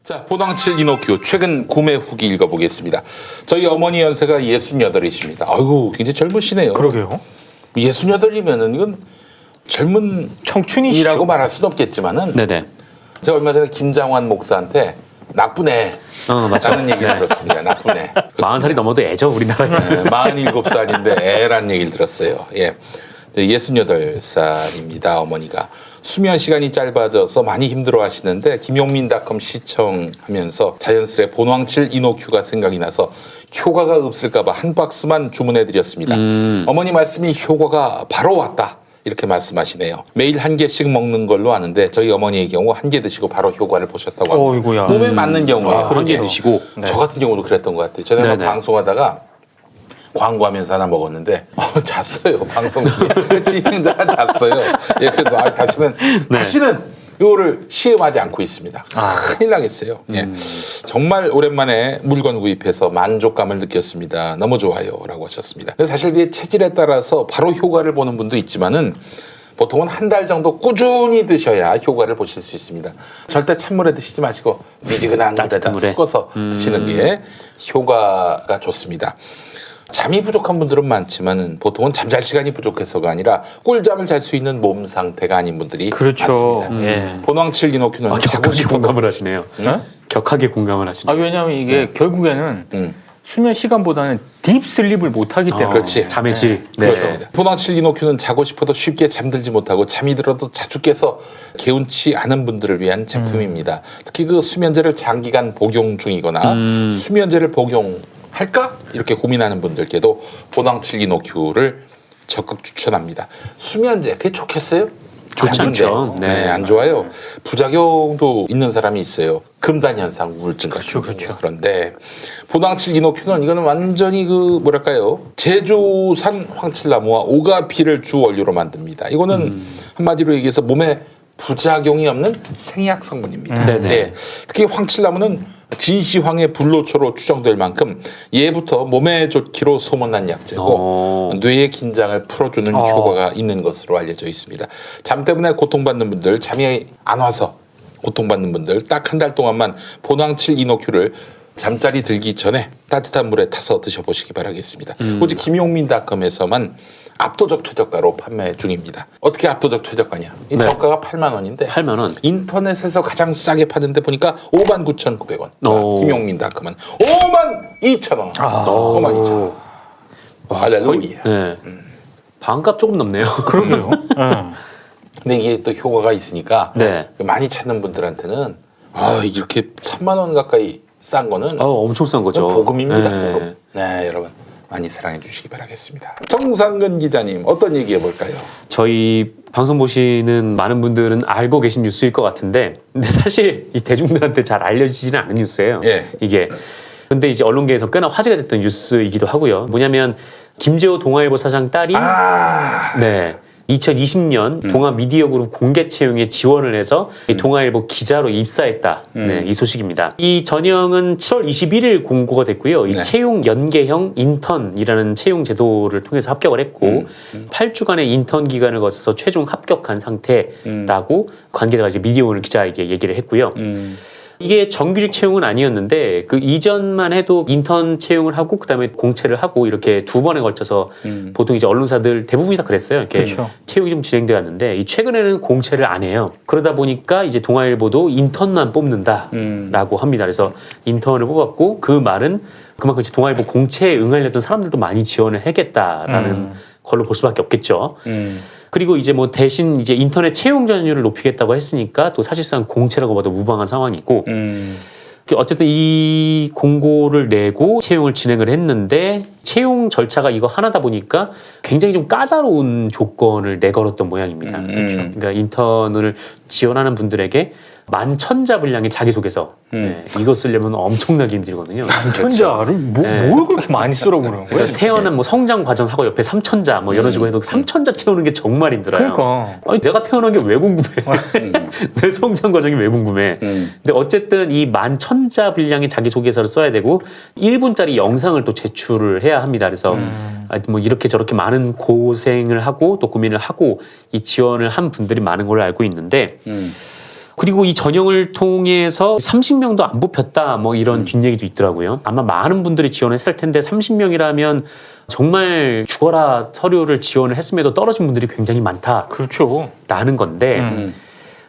자, 보당칠 이노큐 최근 구매 후기 읽어보겠습니다. 저희 어머니 연세가 68이십니다. 아이고, 굉장히 젊으시네요. 그러게요. 68이면은 이건 젊은 청춘이시죠. 이라고 말할 수는 없겠지만은 네네. 제가 얼마 전에 김장환 목사한테 나쁘네 맞죠. 라는 얘기를 들었습니다. 나쁘네. 40살이 넘어도 애죠, 우리나라에서. 47살인데 애란 얘기를 들었어요. 예. 68살입니다, 어머니가. 수면 시간이 짧아져서 많이 힘들어 하시는데, 김용민닷컴 시청하면서 자연스레 본황칠 이노큐가 생각이 나서 효과가 없을까봐 한 박스만 주문해 드렸습니다. 어머니 말씀이 효과가 바로 왔다. 이렇게 말씀하시네요. 매일 한 개씩 먹는 걸로 아는데 저희 어머니의 경우 한 개 드시고 바로 효과를 보셨다고 합니다. 어이구야. 몸에 맞는 경우에 한 개 드시고. 저 같은 경우도 그랬던 것 같아요. 전에 한번 네네. 방송하다가 광고하면서 하나 먹었는데 잤어요. 방송 진행자가 잤어요. 예, 그래서 다시는 이거를 시험하지 않고 있습니다. 큰일 나겠어요. 예. 정말 오랜만에 물건 구입해서 만족감을 느꼈습니다. 너무 좋아요라고 하셨습니다. 근데 사실 이게 체질에 따라서 바로 효과를 보는 분도 있지만은 보통은 한 달 정도 꾸준히 드셔야 효과를 보실 수 있습니다. 절대 찬물에 드시지 마시고 미지근한 물에다 물에. 섞어서 드시는 게 효과가 좋습니다. 잠이 부족한 분들은 많지만 보통은 잠잘 시간이 부족해서가 아니라 꿀잠을 잘 수 있는 몸 상태가 아닌 분들이 그렇죠. 많습니다. 예. 본황칠 이노큐는 자고 격하게 싶어도 공감을 하시네요. 네? 격하게 공감을 하시네요. 왜냐하면 이게 결국에는 수면 시간보다는 딥슬립을 못하기 때문에. 그렇지. 잠의 질. 네. 그렇습니다. 본황칠 이노큐는 자고 싶어도 쉽게 잠들지 못하고 잠이 들어도 자주 깨서 개운치 않은 분들을 위한 제품입니다. 특히 그 수면제를 장기간 복용 중이거나 수면제를 복용할까? 이렇게 고민하는 분들께도 본황칠 이노큐를 적극 추천합니다. 수면제 그게 좋겠어요? 좋지 안 좋은데. 않죠. 네. 네, 안 좋아요. 부작용도 있는 사람이 있어요. 금단 현상 우울증 같은 그렇죠. 그런데 본황칠 이노큐는 이거는 완전히 뭐랄까요? 제주산 황칠나무와 오가피를 주 원료로 만듭니다. 이거는 한마디로 얘기해서 몸에 부작용이 없는 생약 성분입니다. 네네. 네. 특히 황칠나무는 진시황의 불로초로 추정될 만큼 예부터 몸에 좋기로 소문난 약재고 뇌의 긴장을 풀어주는 효과가 있는 것으로 알려져 있습니다. 잠 때문에 고통받는 분들, 잠이 안 와서 고통받는 분들 딱 한 달 동안만 본황칠 이노큐를 잠자리 들기 전에 따뜻한 물에 타서 드셔보시기 바라겠습니다. 오직 김용민닷컴에서만 압도적 최저가로 판매 중입니다. 어떻게 압도적 최저가냐? 이 저가가 8만 원인데 8만 원. 인터넷에서 가장 싸게 파는데 보니까 59,900원. 김용민닷컴은 52,000원. 52,000원. 할렐루야. 네. 반값 조금 넘네요. 그러게요. 근데 이게 또 효과가 있으니까 네. 많이 찾는 분들한테는 이렇게 3만 원 가까이 싼 거는 엄청 싼 거죠. 복음입니다. 네. 복음. 네, 여러분 많이 사랑해 주시기 바라겠습니다. 정상근 기자님 어떤 얘기해 볼까요? 저희 방송 보시는 많은 분들은 알고 계신 뉴스일 것 같은데, 근데 사실 이 대중들한테 잘 알려지지는 않은 뉴스예요. 예. 이게. 근데 이제 언론계에서 꽤나 화제가 됐던 뉴스이기도 하고요. 뭐냐면 김재호 동아일보 사장 딸이 네. 2020년 동아미디어그룹 공개 채용에 지원을 해서 이 동아일보 기자로 입사했다. 네, 이 소식입니다. 이 전형은 7월 21일 공고가 됐고요. 이 채용 연계형 인턴이라는 채용 제도를 통해서 합격을 했고 8주간의 인턴 기간을 거쳐서 최종 합격한 상태라고 관계자가 이제 미디어오늘 기자에게 얘기를 했고요. 이게 정규직 채용은 아니었는데 그 이전만 해도 인턴 채용을 하고 그다음에 공채를 하고 이렇게 두 번에 걸쳐서 보통 이제 언론사들 대부분이 다 그랬어요. 이렇게 그렇죠. 채용이 좀 진행되었는데 이 최근에는 공채를 안 해요. 그러다 보니까 이제 동아일보도 인턴만 뽑는다라고 합니다. 그래서 인턴을 뽑았고 그 말은 그만큼 이제 동아일보 공채에 응하려던 사람들도 많이 지원을 하겠다라는 걸로 볼 수밖에 없겠죠. 그리고 이제 뭐 대신 이제 인터넷 채용 전율을 높이겠다고 했으니까 또 사실상 공채라고 봐도 무방한 상황이고 어쨌든 이 공고를 내고 채용을 진행을 했는데 채용 절차가 이거 하나다 보니까 굉장히 좀 까다로운 조건을 내걸었던 모양입니다. 그렇죠. 그러니까 인턴을 지원하는 분들에게 11,000자 분량의 자기소개서 이거 쓰려면 엄청나게 힘들거든요. 천자를 뭘 그렇게 많이 쓰라고 그러는 거예요? 그러니까 태어난 뭐 성장 과정하고 옆에 3,000자 뭐 이런 식으로 해서 3,000자 채우는 게 정말 힘들어요. 그러니까. 아니, 내가 태어난 게 왜 궁금해? 내 성장 과정이 왜 궁금해? 근데 어쨌든 이 11,000자 분량의 자기소개서를 써야 되고 1분짜리 영상을 또 제출을 해야 합니다. 그래서 뭐 이렇게 저렇게 많은 고생을 하고 또 고민을 하고 이 지원을 한 분들이 많은 걸로 알고 있는데 그리고 이 전형을 통해서 30명도 안 뽑혔다 뭐 이런 뒷얘기도 있더라고요. 아마 많은 분들이 지원했을 텐데 30명이라면 정말 죽어라 서류를 지원을 했음에도 떨어진 분들이 굉장히 많다라는 그렇죠. 건데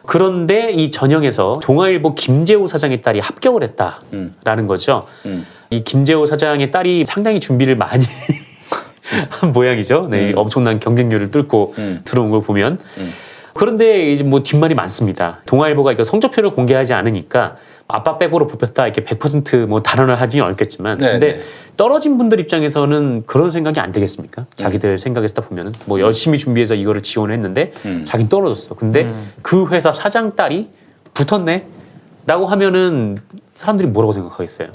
그런데 이 전형에서 동아일보 김재호 사장의 딸이 합격을 했다라는 거죠. 이 김재호 사장의 딸이 상당히 준비를 많이 한 모양이죠. 네, 엄청난 경쟁률을 뚫고 들어온 걸 보면. 그런데 이제 뭐 뒷말이 많습니다. 동아일보가 이거 성적표를 공개하지 않으니까 아빠 백으로 뽑혔다 이렇게 100%뭐 단언을 하지는 않겠지만, 네, 근데 네. 떨어진 분들 입장에서는 그런 생각이 안 되겠습니까? 자기들 생각에서 다 보면은 뭐 열심히 준비해서 이거를 지원을 했는데 자긴 떨어졌어. 근데 그 회사 사장 딸이 붙었네?라고 하면은 사람들이 뭐라고 생각하겠어요?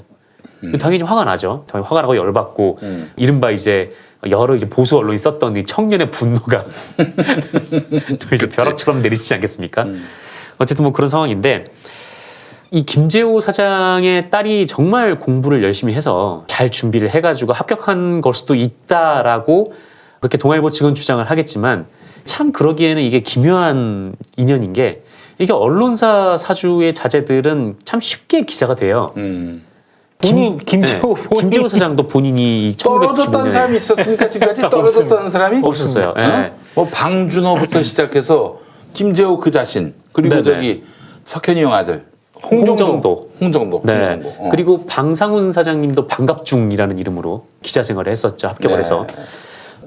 당연히 화가 나죠. 당연히 화가 나고 열받고 이른바 이제 여러 이제 보수 언론이 썼던 이 청년의 분노가 또 이제 벼락처럼 내리치지 않겠습니까? 어쨌든 뭐 그런 상황인데 이 김재호 사장의 딸이 정말 공부를 열심히 해서 잘 준비를 해가지고 합격한 걸 수도 있다라고 그렇게 동아일보 측은 주장을 하겠지만 참 그러기에는 이게 기묘한 인연인 게 이게 언론사 사주의 자제들은 참 쉽게 기사가 돼요. 김재호 본인 김재호 사장도 본인이 떨어졌다는 1995년에 사람이 있었습니까? 지금까지 떨어졌다는 사람이 없었어요. 예. 뭐 방준호부터 시작해서 김재호 그 자신 그리고 네네. 저기 석현이 형 아들 홍정도. 홍정도. 네. 홍정도. 그리고 방상훈 사장님도 반갑중이라는 이름으로 기자 생활을 했었죠. 합격을 네. 해서.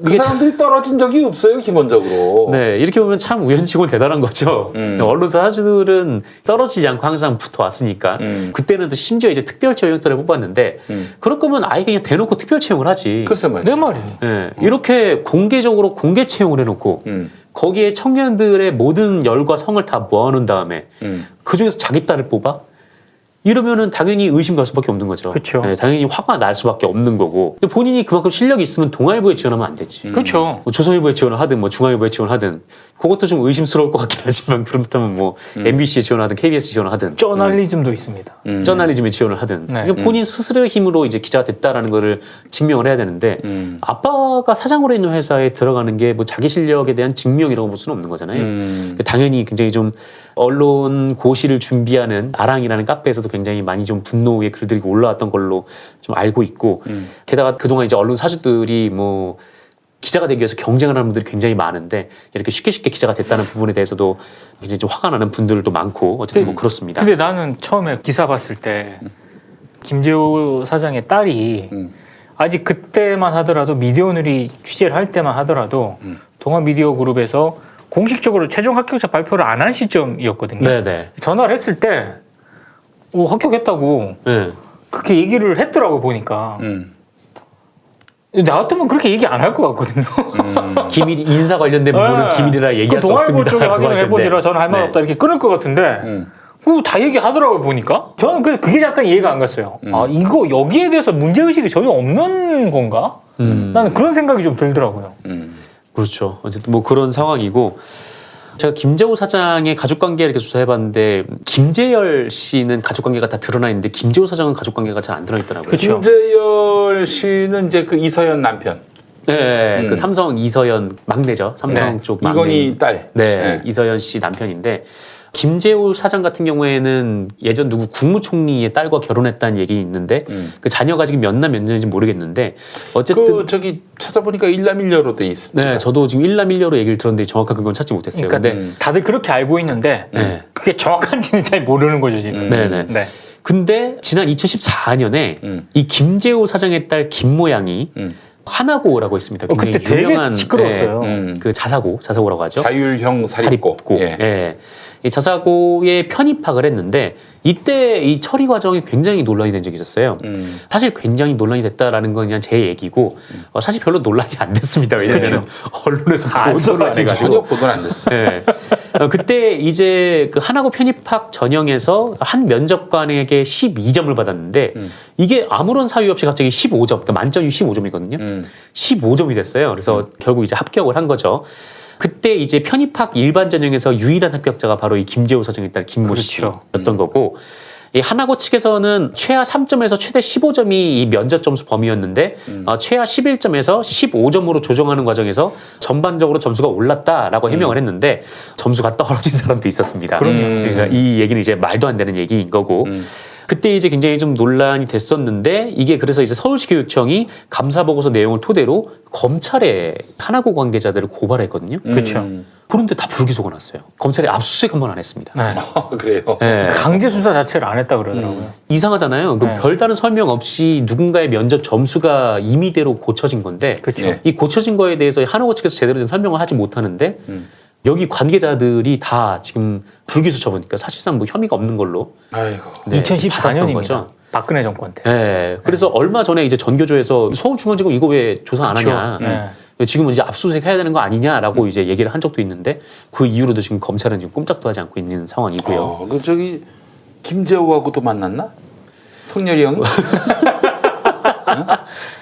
그 사람들이 떨어진 적이 없어요 기본적으로. 네, 이렇게 보면 참 우연치고 대단한 거죠. 언론사 사주들은 떨어지지 않고 항상 붙어 왔으니까 그때는 또 심지어 이제 특별 채용들을 뽑았는데 그럴 거면 아예 그냥 대놓고 특별 채용을 하지. 글쎄 말이야. 내 말이에요. 네, 이렇게 공개적으로 공개 채용을 해놓고 거기에 청년들의 모든 열과 성을 다 모아놓은 다음에 그 중에서 자기 딸을 뽑아? 이러면은 당연히 의심 갈 수밖에 없는 거죠. 그쵸. 네, 당연히 화가 날 수밖에 없는 거고. 근데 본인이 그만큼 실력이 있으면 동아일보에 지원하면 안 되지. 그렇죠. 뭐 조선일보에 지원을 하든 뭐 중앙일보에 지원을 하든 그것도 좀 의심스러울 것 같긴 하지만 그렇다면 뭐 MBC에 지원하든 KBS에 지원을 하든 저널리즘도 있습니다. 저널리즘에 지원을 하든 네. 그러니까 본인 스스로의 힘으로 이제 기자가 됐다라는 거를 증명을 해야 되는데 아빠가 사장으로 있는 회사에 들어가는 게 뭐 자기 실력에 대한 증명이라고 볼 수는 없는 거잖아요. 그러니까 당연히 굉장히 좀 언론 고시를 준비하는 아랑이라는 카페에서도 굉장히 많이 좀 분노의 글들이 올라왔던 걸로 좀 알고 있고 게다가 그동안 이제 언론 사주들이 뭐 기자가 되기 위해서 경쟁을 하는 분들이 굉장히 많은데 이렇게 쉽게 기자가 됐다는 부분에 대해서도 굉장히 좀 화가 나는 분들도 많고 어쨌든 뭐 그렇습니다. 근데 나는 처음에 기사 봤을 때 김재호 사장의 딸이 아직 그때만 하더라도 미디어오늘이 취재를 할 때만 하더라도 동아미디어그룹에서 공식적으로 최종 합격자 발표를 안 한 시점이었거든요. 네네. 전화를 했을 때 합격했다고 네. 그렇게 얘기를 했더라고 보니까. 나 같으면 그렇게 얘기 안 할 것 같거든요. 기밀 인사 관련된 부분은 네. 기밀이라 얘기할 수 동아일보 없습니다. 쪽에 그거 확인을 할 텐데. 해보시라 저는 할 말 네. 없다 이렇게 끊을 것 같은데 다 얘기하더라고요 보니까. 저는 그게 약간 이해가 안 갔어요. 아 이거 여기에 대해서 문제의식이 전혀 없는 건가? 나는 그런 생각이 좀 들더라고요. 그렇죠. 어쨌든 뭐 그런 상황이고 제가 김재호 사장의 가족관계를 이렇게 조사해봤는데 김재열 씨는 가족관계가 다 드러나 있는데 김재호 사장은 가족관계가 잘 안 드러나 있더라고요. 그쵸. 김재열 씨는 이제 그 이서연 남편. 네, 그 삼성 이서연 막내죠. 삼성 네. 쪽 막내. 이건희 딸. 네, 네. 이서연 씨 남편인데 김재호 사장 같은 경우에는 예전 누구 국무총리의 딸과 결혼했다는 얘기 있는데 그 자녀가 지금 몇 년인지 모르겠는데 어쨌든 그 저기 찾아보니까 일남일녀로 돼 있습니다. 네, 저도 지금 일남일녀로 얘기를 들었는데 정확한 그건 찾지 못했어요. 그러니까 근데 다들 그렇게 알고 있는데 네. 그게 정확한지는 잘 모르는 거죠 지금. 네네. 네. 근데 지난 2014년에 이 김재호 사장의 딸 김모양이 하나고라고 있습니다. 굉장히 그때 되게 유명한 시끄러웠어요. 그 자사고라고 하죠. 자율형 사립고. 예. 예. 이 자사고에 편입학을 했는데 이때 이 처리 과정이 굉장히 논란이 된 적이 있었어요. 사실 굉장히 논란이 됐다라는 건 그냥 제 얘기고 사실 별로 논란이 안 됐습니다. 왜냐하면 언론에서 보도를 안 전혀 해가지고. 보도는 안 됐어. 예. 그때 이제 그 하나고 편입학 전형에서 한 면접관에게 12점을 받았는데 이게 아무런 사유 없이 갑자기 15점, 그러니까 만점이 15점이거든요. 15점이 됐어요. 그래서 결국 이제 합격을 한 거죠. 그때 이제 편입학 일반 전형에서 유일한 합격자가 바로 이 김재호 사장의 딸 김모 그렇죠. 씨였던 거고 이 하나고 측에서는 최하 3점에서 최대 15점이 이 면접 점수 범위였는데 최하 11점에서 15점으로 조정하는 과정에서 전반적으로 점수가 올랐다라고 해명을 했는데 점수가 떨어진 사람도 있었습니다. 그러니까 이 얘기는 이제 말도 안 되는 얘기인 거고 그때 이제 굉장히 좀 논란이 됐었는데 이게 그래서 이제 서울시 교육청이 감사 보고서 내용을 토대로 검찰에 하나고 관계자들을 고발했거든요. 그렇죠. 그런데 다 불기소가 났어요. 검찰이 압수수색 한 번 안 했습니다. 네. 그래요. 네. 강제 수사 자체를 안 했다 그러더라고요. 이상하잖아요. 그 네. 별다른 설명 없이 누군가의 면접 점수가 임의대로 고쳐진 건데 그렇죠. 네. 이 고쳐진 거에 대해서 하나고 측에서 제대로 된 설명을 하지 못하는데 여기 관계자들이 다 지금 불기소 처분이니까 사실상 뭐 혐의가 없는 걸로 아이고. 네, 받았던 2014년입니다. 거죠. 박근혜 정권 때. 네. 그래서 얼마 전에 이제 전교조에서 서울중앙지검 이거 왜 조사 안 그렇죠. 하냐. 네. 지금은 이제 압수수색 해야 되는 거 아니냐라고 이제 얘기를 한 적도 있는데 그 이후로도 지금 검찰은 지금 꼼짝도 하지 않고 있는 상황이고요. 그 저기 김재호하고도 만났나? 성렬이 형?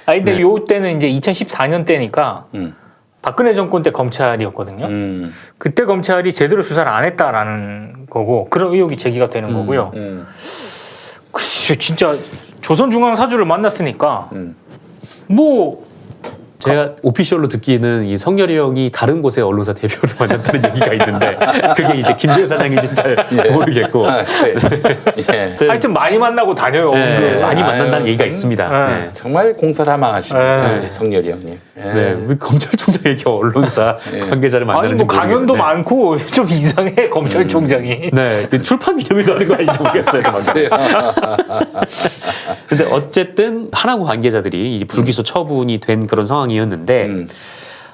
근데 요 때는 이제 2014년 때니까 음. 박근혜 정권 때 검찰이었거든요. 음. 그때 검찰이 제대로 수사를 안 했다라는 거고 그런 의혹이 제기가 되는 거고요. 글쎄 진짜 조선중앙사주를 만났으니까 뭐 제가 오피셜로 듣기에는 이 성렬이 형이 다른 곳의 언론사 대표를 만났다는 얘기가 있는데 그게 이제 김재호 사장인지 잘 모르겠고 아, 그래. 예. 하여튼 많이 만나고 다녀요. 네, 은근. 많이 만난다는 아유, 얘기가 참. 있습니다. 네. 네. 정말 공사다망하십니다. 네. 우리 성렬이 형님. 예. 네, 우리 검찰총장에게 언론사 관계자를 아니 만나는지 뭐 강연도 모르겠는데. 많고 좀 이상해 검찰총장이. 네, 그 출판 기념회도 하는 거 아닌지 모르겠어요. 글쎄요. 근데 어쨌든 하나고 관계자들이 이제 불기소 처분이 된 그런 상황이었는데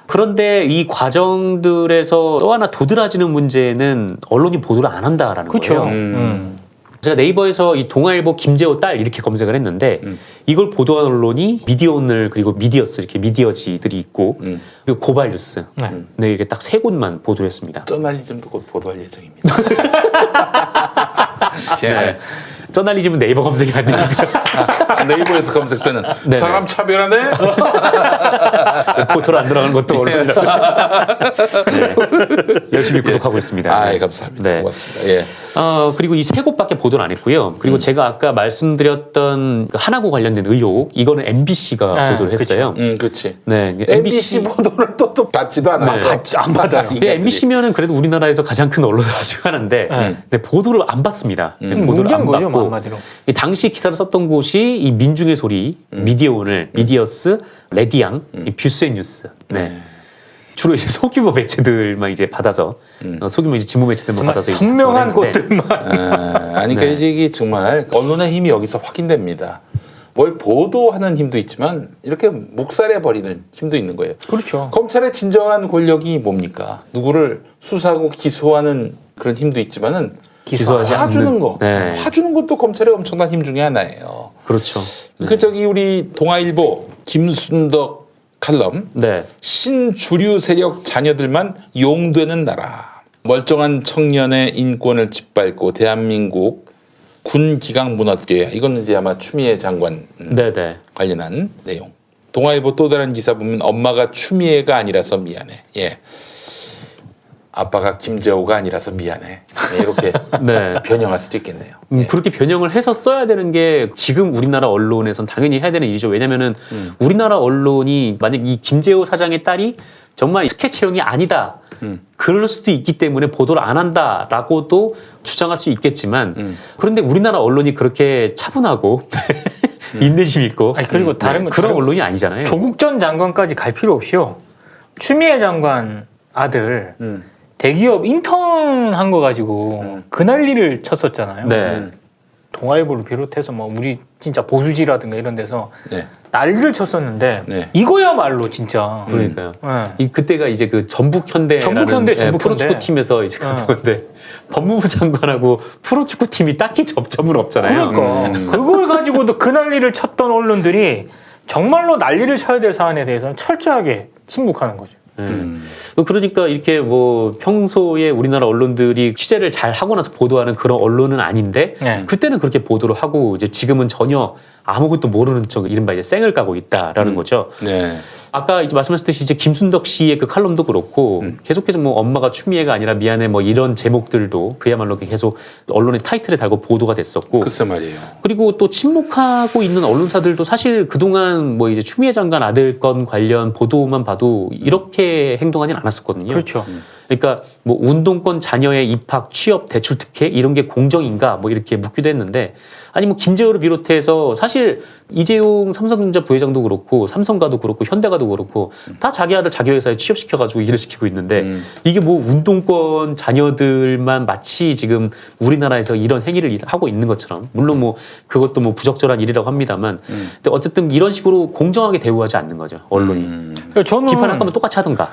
그런데 이 과정들에서 또 하나 도드라지는 문제는 언론이 보도를 안 한다라는 그렇죠. 거예요. 제가 네이버에서 이 동아일보 김재호 딸 이렇게 검색을 했는데 이걸 보도한 언론이 미디어오늘 그리고 미디어스 이렇게 미디어지들이 있고 그리고 고발뉴스 네, 이렇게 딱 세 곳만 보도를 했습니다. 저널리즘도 곧 보도할 예정입니다. 예. 네. 저널리즘은 네이버 검색이 아니니까 네이버에서 검색되는 네네. 사람 차별하네? 포털 안 들어가는 것도 언론이라 네. 열심히 구독하고 있습니다. 아, 네. 감사합니다. 네. 고맙습니다. 예. 그리고 이 세 곳밖에 보도를 안 했고요. 그리고 제가 아까 말씀드렸던 그 하나고 관련된 의혹 이거는 MBC가 네, 보도를 했어요. 그렇지. 네, MBC 보도를 또 받지도 않아요. 안 받아요. MBC면은 그래도 우리나라에는 가장 큰 언론 중에 하나인데 근데 보도를 안 받습니다. 보도를 안 문제는 거죠, 뭐 받고 한마디로. 이 당시 기사를 썼던 곳이 이 민중의 소리, 미디어오늘, 미디어스, 레디앙, 이 뷰스앤뉴스. 네. 주로 이제 소규모 매체들만 이제 받아서 소규모 이제 지무 매체들만 받아서 이제 선명한 작성을 했는데 것들만. 아니, 그러니까 네. 이게 정말 언론의 힘이 여기서 확인됩니다. 뭘 보도하는 힘도 있지만 이렇게 묵살해버리는 힘도 있는 거예요. 그렇죠. 검찰의 진정한 권력이 뭡니까? 누구를 수사하고 기소하는 그런 힘도 있지만은 기소하지 화주는 않는. 거, 네. 화주는 것도 검찰의 엄청난 힘 중에 하나예요. 그렇죠. 그 저기 우리 동아일보 김순덕 칼럼 네. 신주류 세력 자녀들만 용되는 나라. 멀쩡한 청년의 인권을 짓밟고 대한민국 군 기강 무너뜨려야. 이건 이제 아마 추미애 장관 네네. 관련한 내용. 동아일보 또 다른 기사 보면 엄마가 추미애가 아니라서 미안해. 예. 아빠가 김재호가 아니라서 미안해. 네, 이렇게 네. 변형할 수도 있겠네요. 예. 그렇게 변형을 해서 써야 되는 게 지금 우리나라 언론에선 당연히 해야 되는 일이죠. 왜냐면은 우리나라 언론이 만약 이 김재호 사장의 딸이 정말 스케치형이 아니다. 그럴 수도 있기 때문에 보도를 안 한다라고도 주장할 수 있겠지만 그런데 우리나라 언론이 그렇게 차분하고 인내심 있고 아니, 그리고 다른 건 그런 다른 언론이 아니잖아요. 조국 전 장관까지 갈 필요 없이요. 추미애 장관 아들 대기업 인턴 한 거 가지고 그 난리를 쳤었잖아요. 네. 동아일보를 비롯해서 뭐 우리 진짜 보수지라든가 이런 데서 네. 난리를 쳤었는데 네. 이거야말로 진짜 그러니까요. 네. 이 그때가 이제 그 전북현대라는 전북현대, 전북현대. 프로축구 팀에서 이제 갔던 건데 법무부 장관하고 프로축구 팀이 딱히 접점은 없잖아요. 그러니까 그걸 가지고도 그 난리를 쳤던 언론들이 정말로 난리를 쳐야 될 사안에 대해서는 철저하게 침묵하는 거죠. 그러니까 이렇게 뭐 평소에 우리나라 언론들이 취재를 잘 하고 나서 보도하는 그런 언론은 아닌데 네. 그때는 그렇게 보도를 하고 이제 지금은 전혀 아무것도 모르는 척 이른바 이제 쌩을 까고 있다라는 거죠. 네. 아까 이제 말씀하셨듯이 이제 김순덕 씨의 그 칼럼도 그렇고 계속해서 뭐 엄마가 추미애가 아니라 미안해 뭐 이런 제목들도 그야말로 계속 언론의 타이틀에 달고 보도가 됐었고 글쎄 말이에요. 그리고 또 침묵하고 있는 언론사들도 사실 그동안 뭐 이제 추미애 장관 아들 건 관련 보도만 봐도 이렇게 행동하진 않았었거든요. 그렇죠. 그러니까 뭐 운동권 자녀의 입학, 취업, 대출 특혜 이런 게 공정인가 뭐 이렇게 묻기도 했는데 아니 뭐 김재호를 비롯해서 사실 이재용 삼성전자 부회장도 그렇고 삼성가도 그렇고 현대가도 그렇고 다 자기 아들 자기 회사에 취업시켜가지고 일을 시키고 있는데 이게 뭐 운동권 자녀들만 마치 지금 우리나라에서 이런 행위를 하고 있는 것처럼 물론 뭐 그것도 뭐 부적절한 일이라고 합니다만 근데 어쨌든 이런 식으로 공정하게 대우하지 않는 거죠 언론이 그러니까 저는 비판할 거면 똑같이 하던가.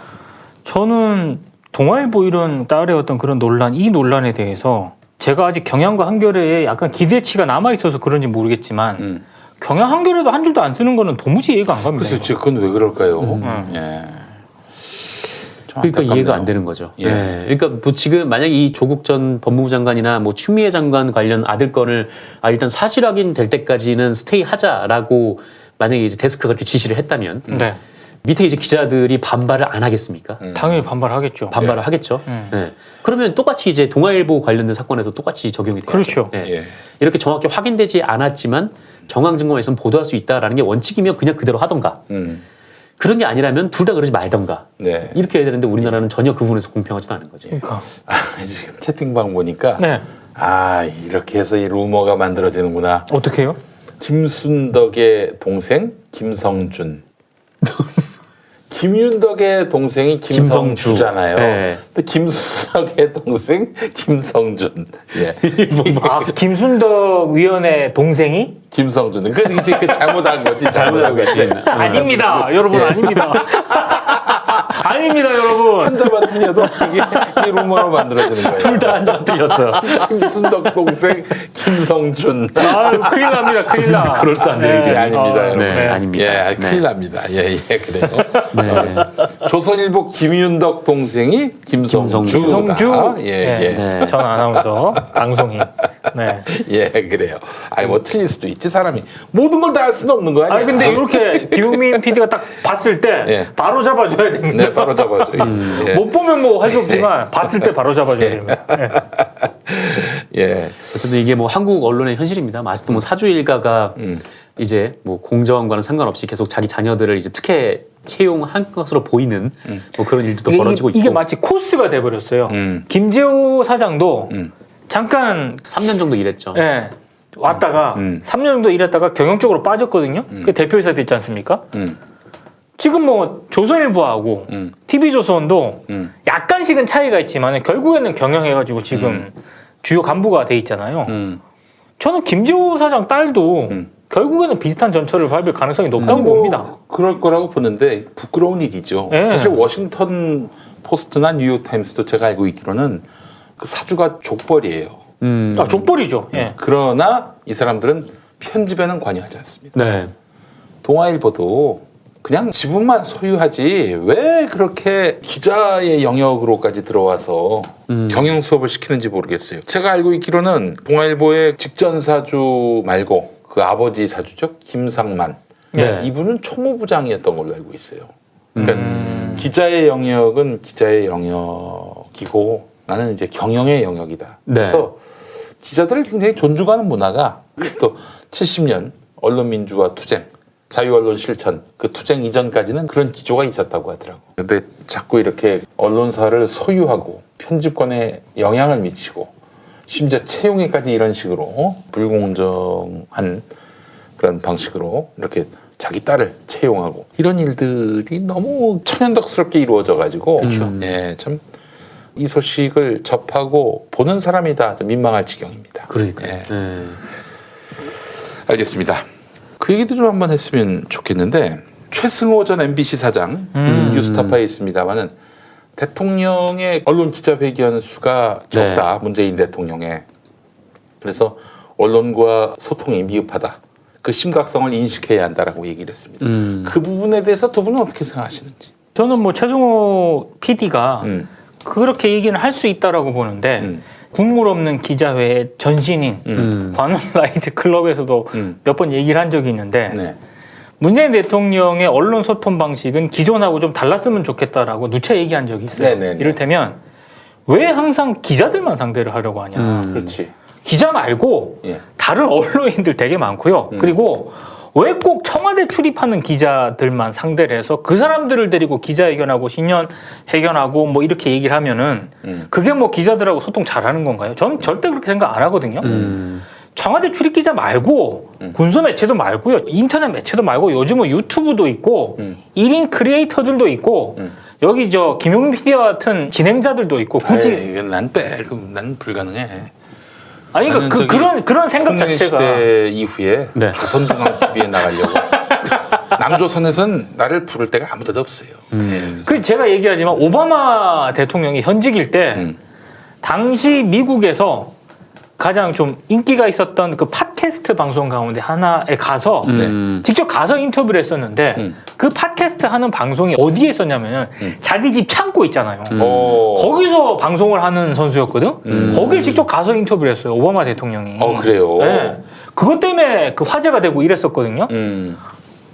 저는 동아일보 이런 딸의 어떤 그런 논란, 이 논란에 대해서 제가 아직 경향과 한겨레에 약간 기대치가 남아 있어서 그런지 모르겠지만 경향 한겨레도 한 줄도 안 쓰는 거는 도무지 이해가 안 갑니다. 글쎄, 그건 왜 그럴까요? 예. 좀 그러니까 안타깝네요. 이해가 안 되는 거죠. 예. 예. 그러니까 뭐 지금 만약에 이 조국 전 법무부 장관이나 뭐 추미애 장관 관련 아들 건을 일단 사실 확인될 때까지는 스테이 하자라고 만약에 이제 데스크가 그렇게 지시를 했다면 네. 밑에 이제 기자들이 반발을 안 하겠습니까? 당연히 반발하겠죠. 반발을 하겠죠. 예. 그러면 똑같이 이제 동아일보 관련된 사건에서 똑같이 적용이 돼요. 그렇죠. 예. 예. 이렇게 정확히 확인되지 않았지만 정황 증거에서는 보도할 수 있다라는 게 원칙이면 그냥 그대로 하던가. 그런 게 아니라면 둘 다 그러지 말던가. 네. 이렇게 해야 되는데 우리나라는 전혀 그 부분에서 공평하지도 않은 거죠. 그러니까. 지금 채팅방 보니까 네. 이렇게 해서 이 루머가 만들어지는구나. 어떻게 해요? 김순덕의 동생 김성준. 김윤덕의 동생이 김성주잖아요. 네. 근데 김순덕의 동생 김성준. 예. 김순덕 위원의 동생이? 김성준은 그 이제 그 잘못한 거지. 잘못한 거지. 아닙니다. 여러분, 아닙니다. 아닙니다, 여러분. 한자만 틀려도 이게 루머로 만들어지는 거예요. 둘 다 한장 틀렸어. 김순덕 동생 김성준. 아유, 큰일 납니다, 큰일 나. 그럴싸한 일이 아닙니다, 여러분. 네, 아닙니다. 예, 큰일 납니다. 예, 그래요. 네. 조선일보 김윤덕 동생이 김성주다. 김성주. 예. 네. 전 아나운서, 방송인. 네. 예, 그래요. 뭐 틀릴 수도 있지, 사람이. 모든 걸 다 할 수는 없는 거 아니야. 아니, 근데 이렇게 김용민 PD가 딱 봤을 때 예. 바로 잡아줘야 됩니다. 네, 바로 잡아줘야지. 예. 못 보면 뭐 할 수 없지만 봤을 때 바로 잡아줘야 됩니다. 예. 예. 어쨌든 이게 뭐 한국 언론의 현실입니다. 아직도 뭐 사주 일가가 이제 뭐 공정과는 상관없이 계속 자기 자녀들을 이제 특혜 채용한 것으로 보이는 뭐 그런 일도 또 벌어지고 있고. 이게 마치 코스가 돼버렸어요. 음. 김재호 사장도 잠깐 3년 정도 일했죠. 예, 왔다가 3년 정도 일했다가 경영 쪽으로 빠졌거든요. 그 대표이사도 있지 않습니까? 지금 뭐 조선일보하고 TV조선도 약간씩은 차이가 있지만 결국에는 경영해가지고 지금 주요 간부가 돼 있잖아요. 저는 김재호 사장 딸도 결국에는 비슷한 전철을 밟을 가능성이 높다고 봅니다. 그럴 거라고 보는데 부끄러운 일이죠. 예. 사실 워싱턴 포스트나 뉴욕 타임스도 제가 알고 있기로는 그 사주가 족벌이에요. 족벌이죠. 예. 그러나 이 사람들은 편집에는 관여하지 않습니다. 네. 동아일보도 그냥 지분만 소유하지 왜 그렇게 기자의 영역으로까지 들어와서 경영 수업을 시키는지 모르겠어요. 제가 알고 있기로는 동아일보의 직전 사주 말고 그 아버지 사주죠, 김상만. 네. 이분은 총무부장이었던 걸로 알고 있어요. 그러니까 기자의 영역은 기자의 영역이고 나는 이제 경영의 영역이다. 네. 그래서 기자들을 굉장히 존중하는 문화가 그래도 70년 언론민주화 투쟁, 자유언론 실천, 그 투쟁 이전까지는 그런 기조가 있었다고 하더라고. 근데 자꾸 이렇게 언론사를 소유하고 편집권에 영향을 미치고 심지어 채용에까지 이런 식으로 불공정한 그런 방식으로 이렇게 자기 딸을 채용하고 이런 일들이 너무 천연덕스럽게 이루어져 가지고 예, 참 이 소식을 접하고 보는 사람이 다 좀 민망할 지경입니다. 그러니까요. 예. 네. 알겠습니다. 그 얘기도 좀 한번 했으면 좋겠는데 최승호 전 MBC 사장 뉴스타파에 있습니다만은 대통령의 언론 기자회견 수가 적다. 문재인 대통령의. 그래서 언론과 소통이 미흡하다. 그 심각성을 인식해야 한다라고 얘기를 했습니다. 그 부분에 대해서 두 분은 어떻게 생각하시는지. 저는 뭐 최승호 PD가 그렇게 얘기는 할 수 있다라고 보는데 국물 없는 기자회의 전신인 관훈라이트 클럽에서도 몇 번 얘기를 한 적이 있는데 네. 문재인 대통령의 언론 소통 방식은 기존하고 좀 달랐으면 좋겠다라고 누차 얘기한 적이 있어요. 네네네. 이를테면 왜 항상 기자들만 상대를 하려고 하냐. 그렇지. 기자 말고 예. 다른 언론인들 되게 많고요. 그리고 왜 꼭 청와대 출입하는 기자들만 상대를 해서 그 사람들을 데리고 기자회견하고 신년회견하고 뭐 이렇게 얘기를 하면은 그게 뭐 기자들하고 소통 잘하는 건가요? 저는 절대 그렇게 생각 안 하거든요. 청와대 출입 기자 말고 군소 매체도 말고요. 인터넷 매체도 말고 요즘은 유튜브도 있고 1인 크리에이터들도 있고 여기 저 김용민 PD와 같은 진행자들도 있고 굳이 이건 난 불가능해. 아니 나는 그러니까 그런 생각 통일의 자체가 시대 이후에 네. 조선중앙TV에 나가려고 남조선에선 나를 부를 데가 아무 데도 없어요. 그 제가 얘기하지만 오바마 대통령이 현직일 때 당시 미국에서 가장 좀 인기가 있었던 그 팟캐스트 방송 가운데 하나에 가서 직접 가서 인터뷰를 했었는데 그 팟캐스트 하는 방송이 어디에 있었냐면은 자기 집 창고 있잖아요. 거기서 방송을 하는 선수였거든. 거길 직접 가서 인터뷰를 했어요. 오바마 대통령이. 그래요? 네. 그것 때문에 그 화제가 되고 이랬었거든요.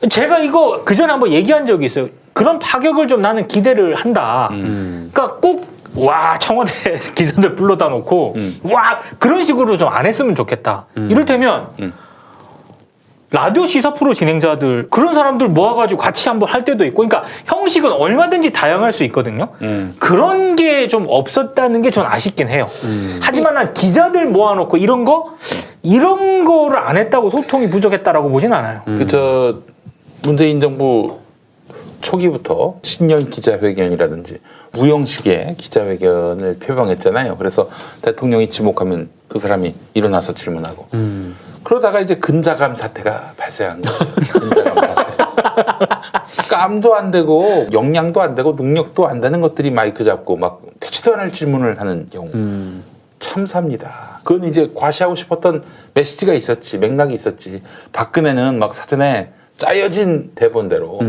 제가 이거 그전에 한번 얘기한 적이 있어요. 그런 파격을 좀 나는 기대를 한다. 그러니까 꼭 와 청와대 기자들 불러다 놓고 와 그런 식으로 좀 안 했으면 좋겠다. 이를테면 라디오 시사 프로 진행자들 그런 사람들 모아가지고 같이 한번 할 때도 있고 그러니까 형식은 얼마든지 다양할 수 있거든요. 그런 게 좀 없었다는 게 전 아쉽긴 해요. 하지만 난 기자들 모아놓고 이런 거를 안 했다고 소통이 부족했다라고 보진 않아요. 그저 문재인 정부 초기부터 신년 기자회견이라든지 무형식의 기자회견을 표방했잖아요. 그래서 대통령이 지목하면 그 사람이 일어나서 질문하고 그러다가 이제 근자감 사태가 발생한 거예요. 근자감 사태. 깜도 안 되고 역량도 안 되고 능력도 안 되는 것들이 마이크 잡고 막 되지도 않을 질문을 하는 경우 참사입니다. 그건 이제 과시하고 싶었던 메시지가 있었지 맥락이 있었지. 박근혜는 막 사전에 짜여진 대본대로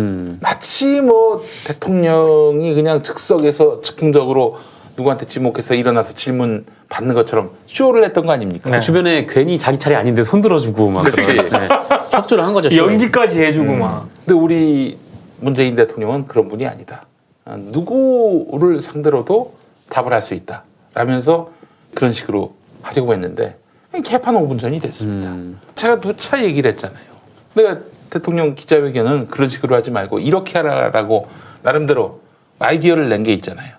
마치 뭐 대통령이 그냥 즉석에서 즉흥적으로 누구한테 지목해서 일어나서 질문 받는 것처럼 쇼를 했던 거 아닙니까? 네. 주변에 괜히 자기 차례 아닌데 손 들어주고 막 그렇지. 그런, 네. 협조를 한 거죠. 쇼에. 연기까지 해주고 막. 근데 우리 문재인 대통령은 그런 분이 아니다. 누구를 상대로도 답을 할 수 있다. 라면서 그런 식으로 하려고 했는데 개판 5분 전이 됐습니다. 제가 누차 얘기를 했잖아요. 내가 대통령 기자회견은 그런 식으로 하지 말고 이렇게 하라라고 나름대로 아이디어를 낸 게 있잖아요.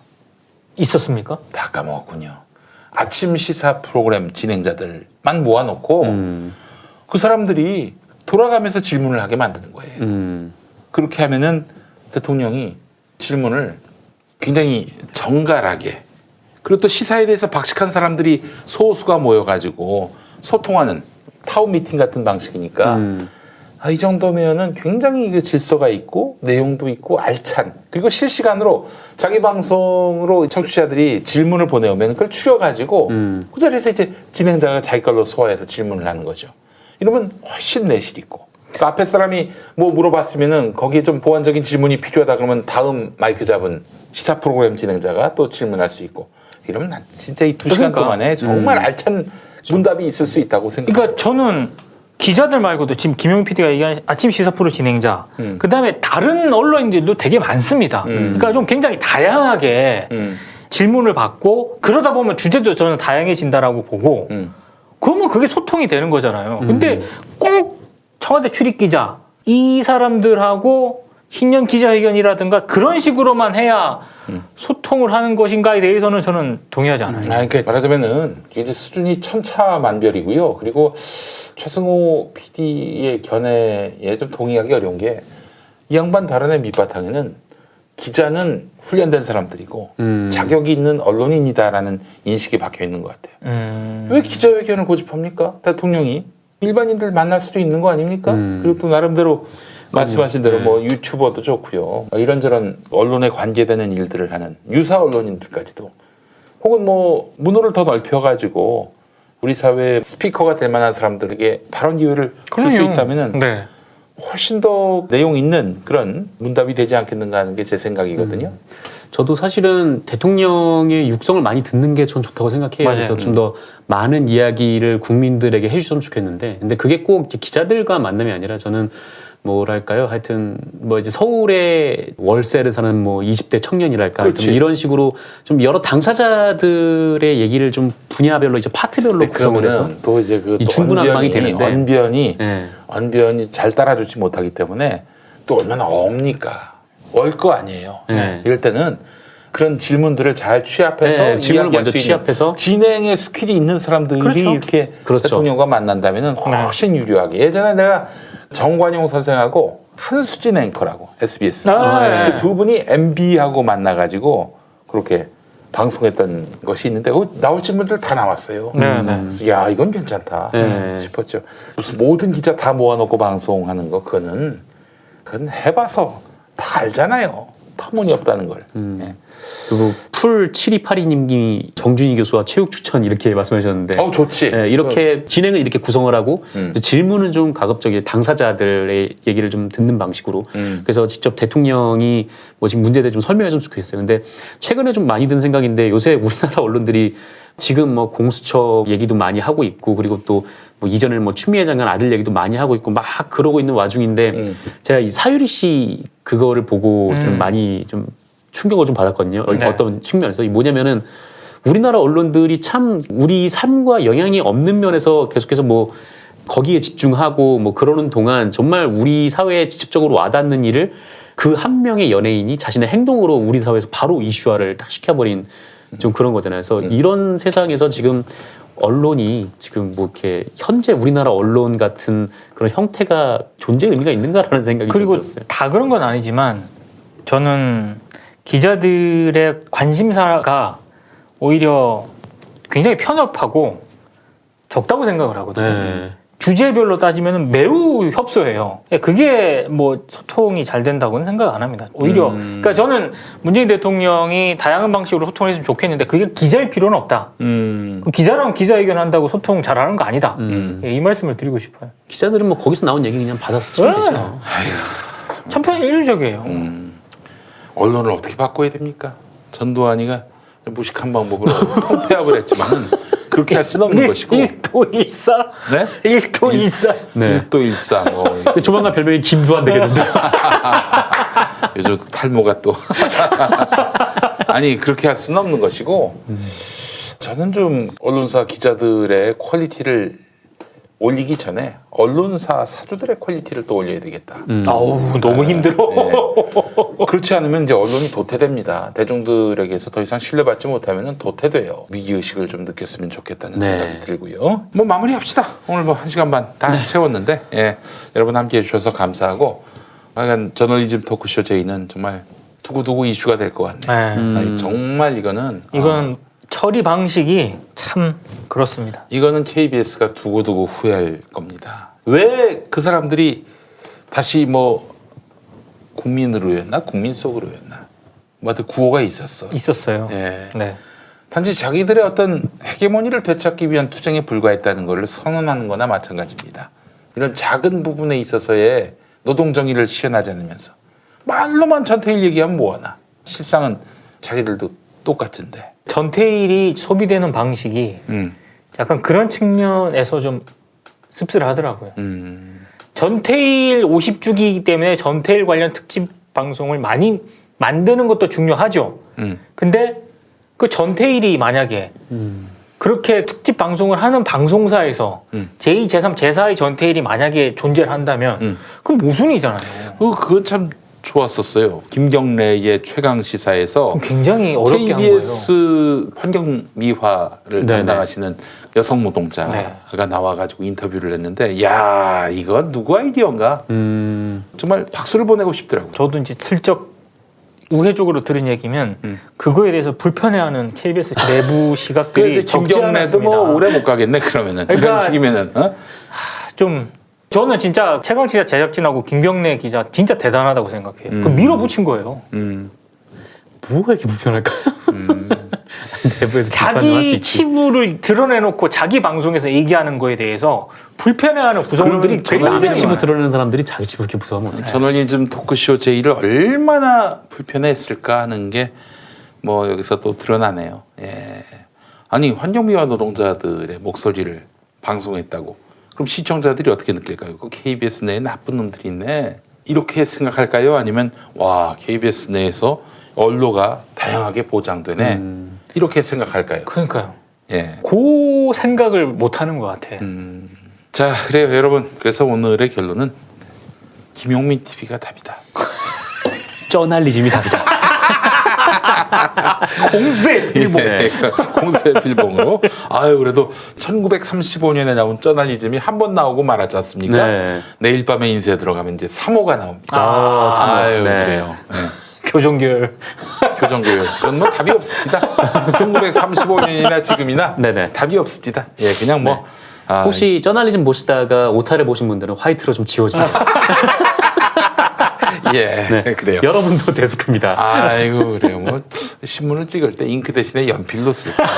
있었습니까? 다 까먹었군요. 아침 시사 프로그램 진행자들만 모아놓고 그 사람들이 돌아가면서 질문을 하게 만드는 거예요. 그렇게 하면은 대통령이 질문을 굉장히 정갈하게 그리고 또 시사에 대해서 박식한 사람들이 소수가 모여가지고 소통하는 타운 미팅 같은 방식이니까 이 정도면은 굉장히 그 질서가 있고 내용도 있고 알찬 그리고 실시간으로 자기 방송으로 청취자들이 질문을 보내오면 그걸 추려가지고 그 자리에서 이제 진행자가 자기 걸로 소화해서 질문을 하는 거죠. 이러면 훨씬 내실 있고 그 앞에 사람이 뭐 물어봤으면은 거기에 좀 보완적인 질문이 필요하다 그러면 다음 마이크 잡은 시사 프로그램 진행자가 또 질문할 수 있고 이러면 난 진짜 이 2시간 그러니까. 동안에 정말 알찬 문답이 있을 수 있다고 생각해요. 그러니까 저는 기자들 말고도 지금 김용민 PD가 얘기한 아침 시사 프로 진행자, 그 다음에 다른 언론인들도 되게 많습니다. 그러니까 좀 굉장히 다양하게 질문을 받고 그러다 보면 주제도 저는 다양해진다라고 보고 그러면 그게 소통이 되는 거잖아요. 근데 꼭 청와대 출입 기자 이 사람들하고 신년 기자회견이라든가 그런 식으로만 해야 소통을 하는 것인가에 대해서는 저는 동의하지 않아요. 그러니까 말하자면은 이제 수준이 천차만별이고요. 그리고 최승호 PD의 견해에 좀 동의하기 어려운 게 이 양반 발언의 밑바탕에는 기자는 훈련된 사람들이고 자격이 있는 언론인이다라는 인식이 박혀 있는 것 같아요. 왜 기자회견을 고집합니까? 대통령이 일반인들 만날 수도 있는 거 아닙니까? 그리고 또 나름대로 말씀하신 대로 뭐 유튜버도 좋고요. 이런저런 언론에 관계되는 일들을 하는 유사 언론인들까지도 혹은 뭐 문호를 더 넓혀가지고 우리 사회의 스피커가 될 만한 사람들에게 발언 기회를 줄 수 있다면은 네. 훨씬 더 내용 있는 그런 문답이 되지 않겠는가 하는 게 제 생각이거든요. 저도 사실은 대통령의 육성을 많이 듣는 게 전 좋다고 생각해요. 맞아요. 그래서 좀 더 많은 이야기를 국민들에게 해주셨으면 좋겠는데, 근데 그게 꼭 이제 기자들과 만남이 아니라 저는 뭐랄까요? 하여튼 뭐 이제 서울에 월세를 사는 뭐 20대 청년이랄까, 그렇지. 좀 이런 식으로 좀 여러 당사자들의 얘기를 좀 분야별로 이제 파트별로 구성을 해서 그러면은 또 이제 그 이 또 중구난방이 되는데. 예. 언변이 잘 따라주지 못하기 때문에 또 얼마나 옵니까? 올 거 아니에요. 네. 이럴 때는 그런 질문들을 잘 취합해서 네, 질문을 이야기할 먼저 수 있는 취합해서. 진행의 스킬이 있는 사람들이 그렇죠. 이렇게 그렇죠. 대통령과 만난다면 훨씬 유리하게. 예전에 내가 정관용 선생하고 한수진 앵커라고 SBS 아, 그 두 분이 MB하고 만나가지고 그렇게 방송했던 것이 있는데 나올 질문들 다 나왔어요. 네, 네. 그래서 야 이건 괜찮다 네. 싶었죠. 무슨 모든 기자 다 모아놓고 방송하는 거 그건 해봐서 다 알잖아요. 터무니없다는 걸. 네. 그리고 풀 7282님이 정준희 교수와 체육 추천 이렇게 말씀하셨는데, 좋지. 예, 이렇게 진행을 이렇게 구성을 하고 음. 질문은 좀 가급적이 당사자들의 얘기를 좀 듣는 방식으로, 그래서 직접 대통령이 뭐 지금 문제에 대해 좀 설명해줬으면 좋겠어요. 근데 최근에 좀 많이 든 생각인데, 요새 우리나라 언론들이 지금 뭐 공수처 얘기도 많이 하고 있고, 그리고 또 뭐 이전에 뭐 추미애 장관 아들 얘기도 많이 하고 있고 막 그러고 있는 와중인데, 제가 이 사유리 씨 그거를 보고 좀 많이 좀 충격을 좀 받았거든요. 네. 어떤 측면에서. 이 뭐냐면은 우리나라 언론들이 참 우리 삶과 영향이 없는 면에서 계속해서 뭐 거기에 집중하고 뭐 그러는 동안 정말 우리 사회에 직접적으로 와닿는 일을 그 한 명의 연예인이 자신의 행동으로 우리 사회에서 바로 이슈화를 딱 시켜버린 좀 그런 거잖아요. 그래서 이런 세상에서 지금 언론이 지금 뭐 이렇게 현재 우리나라 언론 같은 그런 형태가 존재 의미가 있는가라는 생각이 좀 그리고 들었어요. 다 그런 건 아니지만 저는 기자들의 관심사가 오히려 굉장히 편협하고 적다고 생각을 하거든요. 네. 주제별로 따지면 매우 협소해요. 그게 뭐 소통이 잘 된다고는 생각 안 합니다. 오히려 그러니까 저는 문재인 대통령이 다양한 방식으로 소통을 했으면 좋겠는데 그게 기자일 필요는 없다. 그럼 기자랑 기자회견 한다고 소통 잘하는 거 아니다. 예, 이 말씀을 드리고 싶어요. 기자들은 뭐 거기서 나온 얘기 그냥 받아서 치면 되죠. 천편일률적이에요. 언론을 어떻게 바꿔야 됩니까? 전두환이가 무식한 방법으로 통폐합을 했지만은 그렇게 할 수는 없는 것이고. 1도 1사. 네? 1도 1사. 네. 1도 1사. 근데 조만간 별명이 김두한 되겠는데. 요즘 탈모가 또. 아니, 그렇게 할 수는 없는 것이고, 저는 좀 언론사 기자들의 퀄리티를 올리기 전에 언론사 사주들의 퀄리티를 또 올려야 되겠다. 아우, 너무 힘들어. 네. 그렇지 않으면 이제 언론이 도태됩니다. 대중들에게서 더 이상 신뢰받지 못하면 도태돼요. 위기의식을 좀 느꼈으면 좋겠다는 네. 생각이 들고요. 뭐 마무리합시다. 오늘 뭐 1시간 반 다 채웠는데 예. 여러분 함께해 주셔서 감사하고 하여간 저널리즘 토크쇼 제이는 정말 두고두고 이슈가 될 것 같네요. 네. 아니, 정말 이거는 이건 처리 방식이 참 그렇습니다. 이거는 KBS가 두고두고 후회할 겁니다. 왜 그 사람들이 다시 뭐 국민으로였나 국민 속으로였나 뭐 하여튼 구호가 있었어요. 예. 네. 단지 자기들의 어떤 헤게모니를 되찾기 위한 투쟁에 불과했다는 것을 선언하는 거나 마찬가지입니다. 이런 작은 부분에 있어서의 노동정의를 실현하지 않으면서 말로만 전태일 얘기하면 뭐하나. 실상은 자기들도 똑같은데. 전태일이 소비되는 방식이 약간 그런 측면에서 좀 씁쓸하더라고요. 전태일 50주기이기 때문에 전태일 관련 특집 방송을 많이 만드는 것도 중요하죠. 근데 그 전태일이 만약에 그렇게 특집 방송을 하는 방송사에서 제2, 제3, 제4의 전태일이 만약에 존재를 한다면 그건 모순이잖아요. 그건 참 좋았었어요. 김경래의 최강 시사에서 그럼 굉장히 어렵게 한 거예요. KBS 환경미화를 네네. 담당하시는 여성 노동자가 네. 나와가지고 인터뷰를 했는데, 야 이건 누구 아이디어인가? 정말 박수를 보내고 싶더라고요. 저도 이제 슬쩍 우회적으로 들은 얘기면 그거에 대해서 불편해하는 KBS 내부 시각들이 적지 김경래도 않았습니다. 뭐 오래 못 가겠네 그러면은. 그러니까 이런 식이면은. 좀 저는 진짜 최강 시사 제작진하고 김경래 기자 진짜 대단하다고 생각해요. 그 밀어붙인 거예요. 뭐가 이렇게 불편할까요? 내부에서 비판을 할수 자기 있지. 치부를 드러내놓고 자기 방송에서 얘기하는 거에 대해서 불편해하는 구성원들이 그러면 남의 굉장히 치부 많아요. 드러내는 사람들이 자기 치부 이렇게 무서워하면 어떡해. 저널리즘 토크쇼 제의를 얼마나 불편했을까 하는 게 뭐 여기서 또 드러나네요. 예. 아니 환경미화 노동자들의 목소리를 방송했다고. 그럼 시청자들이 어떻게 느낄까요? 그 KBS 내에 나쁜 놈들이 있네. 이렇게 생각할까요? 아니면 와 KBS 내에서 언로가 다양하게 보장되네. 이렇게 생각할까요? 그러니까요. 예. 그 생각을 못 하는 것 같아. 자 그래요 여러분. 그래서 오늘의 결론은 김용민 TV가 답이다. 저널리즘이 답이다. 공세 필봉. 예, 공세 필봉으로. 아유 그래도 1935년에 나온 저널리즘이 한 번 나오고 말았지 않습니까? 네. 내일 밤에 인쇄 들어가면 이제 3호가 나옵니다. 아, 3호. 아유 네. 그래요. 네. 교정계열. 교정교육 그건 뭐 답이 없습니다. 1935년이나 지금이나 네네. 답이 없습니다. 예, 그냥 뭐 아, 혹시 저널리즘 보시다가 오타를 보신 분들은 화이트로 좀 지워주세요. 예, 네. 그래요. 여러분도 데스크입니다. 아이고 그래요. 뭐 신문을 찍을 때 잉크 대신에 연필로 쓸 거예요.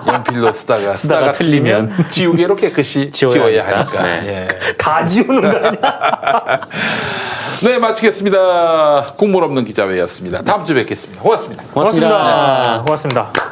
연필로 쓰다가 틀리면 지우개로 깨끗이 지워야 하니까. 네. 예. 다 지우는 거 아니야? 네, 마치겠습니다. 국물 없는 기자회였습니다. 다음 주에 뵙겠습니다. 고맙습니다. 고맙습니다. 고맙습니다.